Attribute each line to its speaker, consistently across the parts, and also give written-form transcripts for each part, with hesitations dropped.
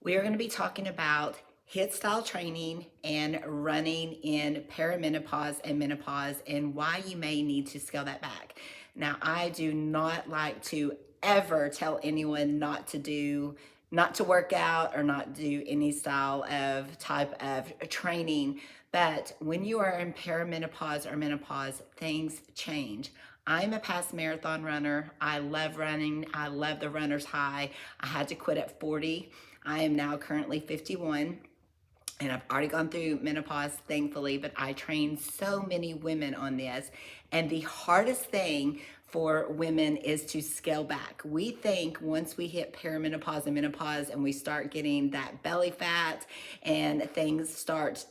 Speaker 1: We are going to be talking about HIIT style training and running in perimenopause and menopause and why you may need to scale that back. Now, I do not like to ever tell anyone not to work out or not do any style of type of training. But when you are in perimenopause or menopause, things change. I'm a past marathon runner. I love running. I love the runner's high. I had to quit at 40. I am now currently 51 and I've already gone through menopause, thankfully, but I train so many women on this. And the hardest thing for women is to scale back. We think once we hit perimenopause and menopause and we start getting that belly fat and things start,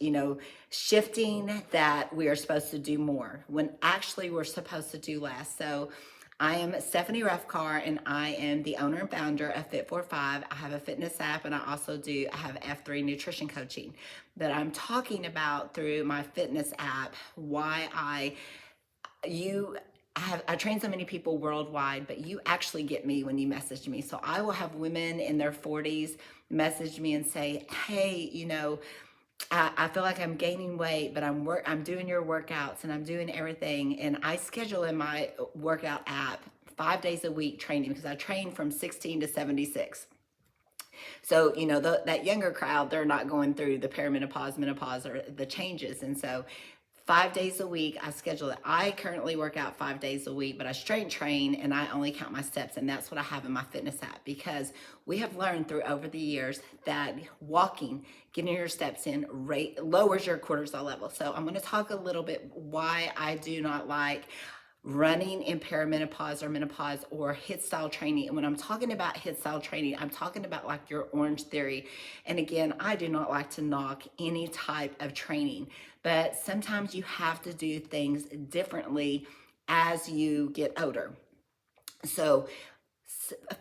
Speaker 1: shifting, that we are supposed to do more when actually we're supposed to do less. So I am Stephanie Rofkahr, and I am the owner and founder of Fit45. I have a fitness app, and I have F3 nutrition coaching that I'm talking about through my fitness app. I train so many people worldwide, but you actually get me when you message me. So I will have women in their 40s message me and say, "Hey, I feel like I'm gaining weight, but I'm doing your workouts and I'm doing everything." And I schedule in my workout app 5 days a week training because I train from 16 to 76. So, that younger crowd, they're not going through the perimenopause, menopause, or the changes. And so 5 days a week, I schedule it. I currently work out 5 days a week, but I strength train and I only count my steps. And that's what I have in my fitness app because we have learned through over the years that walking, getting your steps in, lowers your cortisol level. So I'm going to talk a little bit why I do not like running in perimenopause or menopause or HIIT style training. And when I'm talking about HIIT style training, I'm talking about like your Orange Theory. And again, I do not like to knock any type of training, but sometimes you have to do things differently as you get older. So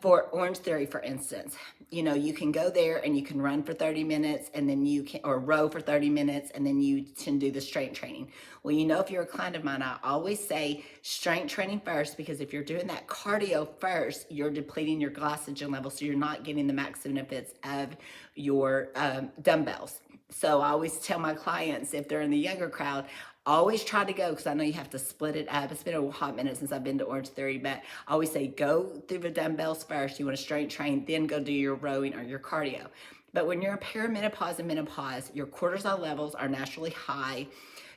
Speaker 1: for Orange Theory, for instance, you can go there and you can run for 30 minutes and then or row for 30 minutes and then you can do the strength training. Well, if you're a client of mine, I always say strength training first, because if you're doing that cardio first, you're depleting your glycogen level. So you're not getting the max benefits of your dumbbells. So I always tell my clients, if they're in the younger crowd, always try to go, because I know you have to split it up. It's been a hot minute since I've been to Orange Theory, but I always say go through the dumbbells first. You want to strength train, then go do your rowing or your cardio. But when you're in perimenopause and menopause, your cortisol levels are naturally high.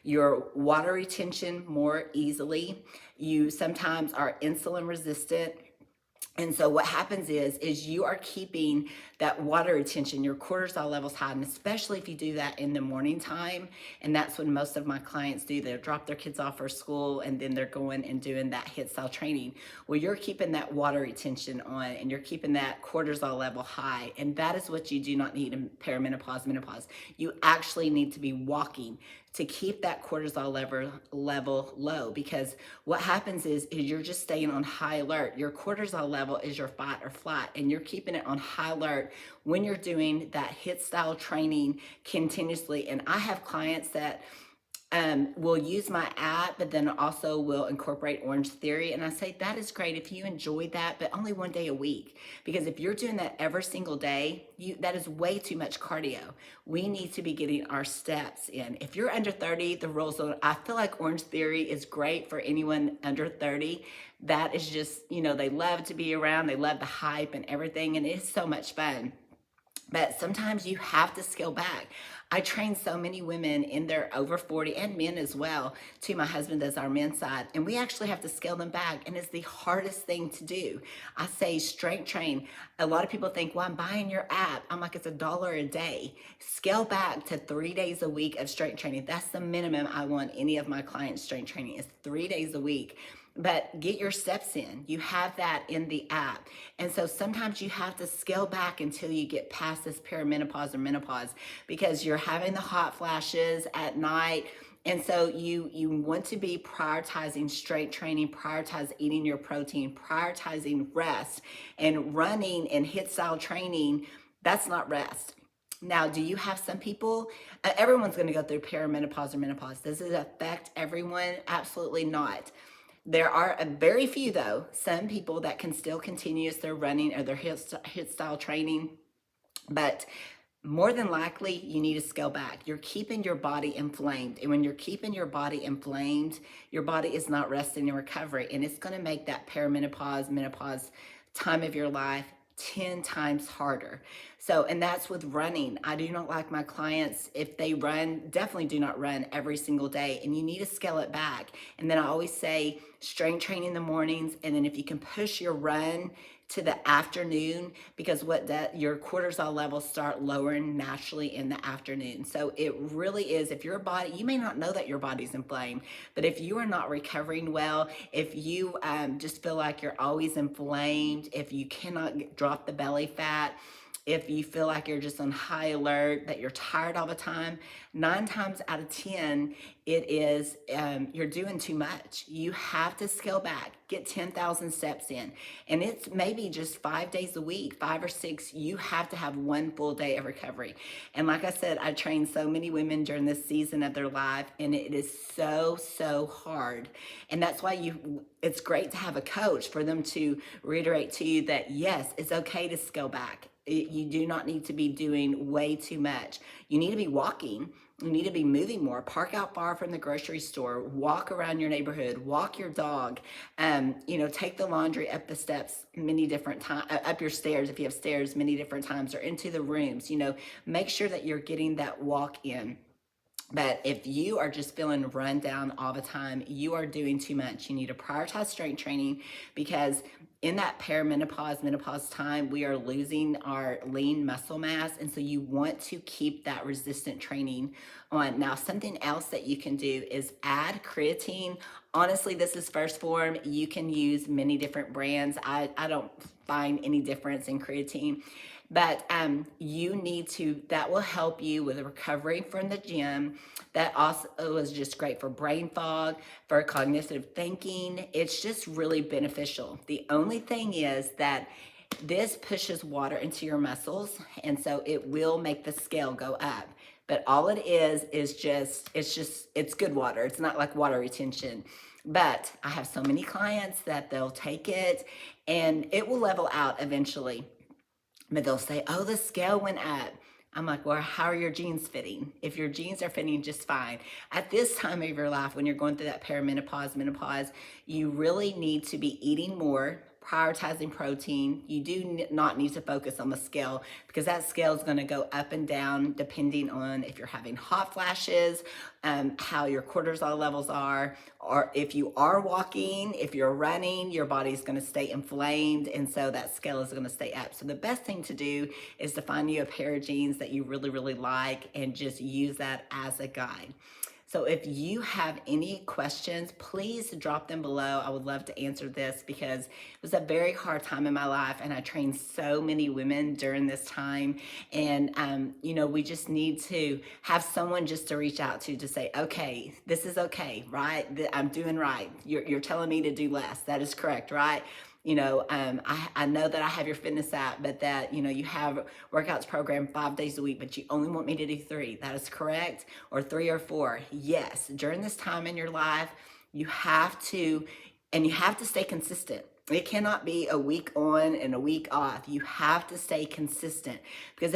Speaker 1: Your water retention more easily. You sometimes are insulin resistant. And so what happens is you are keeping that water retention, your cortisol levels high, and especially if you do that in the morning time. And that's when most of my clients do. They'll drop their kids off for school and then they're going and doing that HIIT style training. Well, you're keeping that water retention on and you're keeping that cortisol level high. And that is what you do not need in perimenopause, menopause. You actually need to be walking to keep that cortisol level low, because what happens is you're just staying on high alert. Your cortisol level is your fight or flight, and you're keeping it on high alert when you're doing that HIIT style training continuously. And I have clients that will use my app, but then also will incorporate Orange Theory. And I say, that is great if you enjoy that, but only one day a week. Because if you're doing that every single day, that is way too much cardio. We need to be getting our steps in. If you're under 30, the rules are, I feel like Orange Theory is great for anyone under 30. That is just, they love to be around. They love the hype and everything. And it's so much fun. But sometimes you have to scale back. I train so many women in their over 40 and men as well. To my husband does our men's side, and we actually have to scale them back, and it's the hardest thing to do. I say strength train. A lot of people think, well, I'm buying your app. I'm like, it's $1 a day. Scale back to 3 days a week of strength training. That's the minimum I want any of my clients strength training, is 3 days a week. But get your steps in. You have that in the app. And so sometimes you have to scale back until you get past this perimenopause or menopause, because you're having the hot flashes at night. And so you want to be prioritizing strength training, prioritize eating your protein, prioritizing rest, and running and HIIT style training. That's not rest. Now, do you have some people? Everyone's going to go through perimenopause or menopause. Does it affect everyone? Absolutely not. There are a very few, though, some people that can still continue as they're running or their HIIT style training. But more than likely, you need to scale back. You're keeping your body inflamed. And when you're keeping your body inflamed, your body is not resting in recovery. And it's going to make that perimenopause, menopause time of your life 10 times harder. So, and that's with running. I do not like my clients, if they run, definitely do not run every single day. And you need to scale it back. And then I always say strength training in the mornings. And then if you can push your run to the afternoon, because what that your cortisol levels start lowering naturally in the afternoon. So it really is, if your body, you may not know that your body's inflamed, but if you are not recovering well, if you just feel like you're always inflamed, if you cannot drop the belly fat, if you feel like you're just on high alert, that you're tired all the time, 9 times out of 10, it is you're doing too much. You have to scale back, get 10,000 steps in. And it's maybe just 5 days a week, 5 or 6. You have to have one full day of recovery. And like I said, I train so many women during this season of their life, and it is so, so hard. And that's why it's great to have a coach for them to reiterate to you that yes, it's okay to scale back. You do not need to be doing way too much. You need to be walking. You need to be moving more. Park out far from the grocery store. Walk around your neighborhood. Walk your dog. Take the laundry up the steps many different times, up your stairs if you have stairs many different times, or into the rooms. Make sure that you're getting that walk in. But if you are just feeling run down all the time, you are doing too much. You need to prioritize strength training, because in that perimenopause, menopause time, we are losing our lean muscle mass. And so you want to keep that resistant training on. Now, something else that you can do is add creatine. Honestly, this is first form. You can use many different brands. I don't find any difference in creatine. But that will help you with recovery from the gym. That also is just great for brain fog, for cognitive thinking. It's just really beneficial. The only thing is that this pushes water into your muscles, and so it will make the scale go up. But all it is it's good water. It's not like water retention. But I have so many clients that they'll take it and it will level out eventually. But they'll say, oh, the scale went up. I'm like, well, how are your jeans fitting? If your jeans are fitting just fine. At this time of your life, when you're going through that perimenopause, menopause, you really need to be eating more, prioritizing protein. You do not need to focus on the scale, because that scale is going to go up and down depending on if you're having hot flashes, how your cortisol levels are, or if you are walking, if you're running, your body's going to stay inflamed, and so that scale is going to stay up. So the best thing to do is to find you a pair of jeans that you really, really like and just use that as a guide. So if you have any questions, please drop them below. I would love to answer this, because it was a very hard time in my life, and I trained so many women during this time. And, we just need to have someone just to reach out to say, okay, this is okay, right? I'm doing right. You're telling me to do less. That is correct, right? I know that I have your fitness app, but that, you have workouts program 5 days a week, but you only want me to do 3. That is correct. Or 3 or 4. Yes. During this time in your life, you have to stay consistent. It cannot be a week on and a week off. You have to stay consistent, because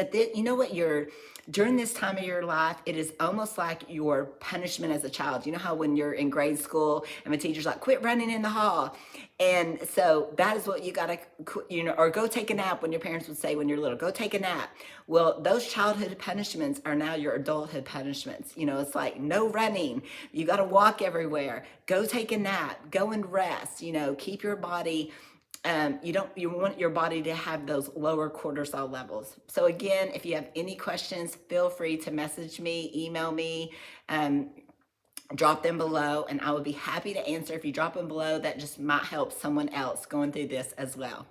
Speaker 1: during this time of your life, it is almost like your punishment as a child. You know how when you're in grade school and the teacher's like, quit running in the hall. And so that is what you got to, or go take a nap, when your parents would say when you're little, go take a nap. Well, those childhood punishments are now your adulthood punishments. It's like no running. You got to walk everywhere. Go take a nap. Go and rest. Keep your body. You want your body to have those lower cortisol levels. So again, if you have any questions, feel free to message me, email me, drop them below, and I would be happy to answer. If you drop them below, that just might help someone else going through this as well.